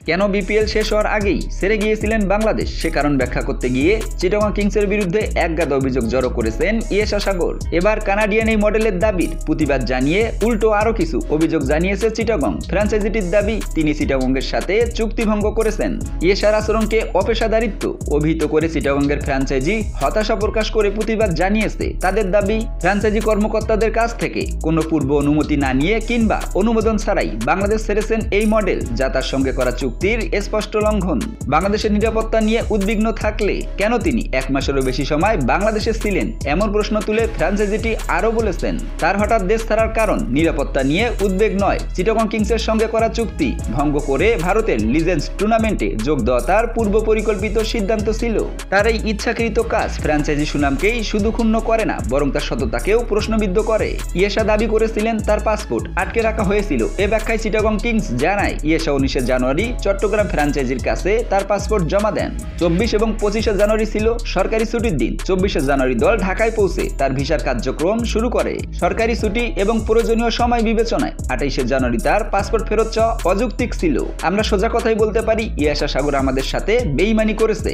কেন বিপিএল শেষ হওয়ার আগেই ছেড়ে গিয়েছিলেন বাংলাদেশ সে কারণ ব্যাখ্যা করতে গিয়ে চিটাগং কিংসের বিরুদ্ধে একগাদ অভিযোগ জড়ো করেছেন ইয়েশা সাগর। এবার কানাডিয়ান এই মডেলের দাবির প্রতিবাদ জানিয়ে উল্টো আরও কিছু অভিযোগ জানিয়েছে চিটাগং। ফ্র্যাঞ্চাইজিটির দাবি তিনি চিটাগংয়ের সাথে চুক্তিভঙ্গ করেছেন। ইয়েশার আচরণকে অপেশাদারিত্ব অভিহিত করে চিটাগংয়ের ফ্র্যাঞ্চাইজি হতাশা প্রকাশ করে প্রতিবাদ জানিয়েছে। তাদের দাবি, ফ্র্যাঞ্চাইজি কর্মকর্তাদের কাছ থেকে কোনো পূর্ব অনুমতি না নিয়ে কিংবা অনুমোদন ছাড়াই বাংলাদেশ ছেড়েছেন এই মডেল, যা তার সঙ্গে করা চুক্তির স্পষ্ট লঙ্ঘন। বাংলাদেশের নিরাপত্তা নিয়ে উদ্বিগ্ন থাকলে কেন তিনি 1 মাসেরও বেশি সময় বাংলাদেশে ছিলেন, এমন প্রশ্ন তুলে ফ্র্যাঞ্চাইজিটি আরও বলেছেন, তার হঠাৎ দেশ ছাড়ার কারণ নিরাপত্তা নিয়ে উদ্বেগ নয়, চিটাগং কিংসের সঙ্গে করা চুক্তি ভঙ্গ করে ভারতের লিজেন্ডস টুর্নামেন্টে যোগ দেওয়া তার পূর্ব পরিকল্পিত সিদ্ধান্ত ছিল। তার এই ইচ্ছাকৃত কাজ ফ্র্যাঞ্চাইজি সুনামকেই শুধু ক্ষুণ্ণ করে না, বরং তার সততাকেও প্রশ্নবিদ্ধ করে। ইয়েশা দাবি করেছিলেন তার পাসপোর্ট আটকে রাখা হয়েছিল। এ ব্যাখ্যায় চিটাগং কিংস জানায়, ইয়েশা 19 জানুয়ারি চট্টগ্রাম ফ্র্যাঞ্চাইজির কাছে তার পাসপোর্ট জমা দেন। 24 এবং 25 জানুয়ারি ছিল সরকারি ছুটির দিন। 24 জানুয়ারি দল ঢাকায় পৌঁছে তার ভিসার কার্যক্রম শুরু করে। সরকারি ছুটি এবং প্রয়োজনীয় সময় বিবেচনায় 28 জানুয়ারি তার পাসপোর্ট ফেরত চাওয়া অযৌক্তিক ছিল। আমরা সোজা কথাই বলতে পারি, ইয়েশা সাগর আমাদের সাথে বেইমানি করেছে।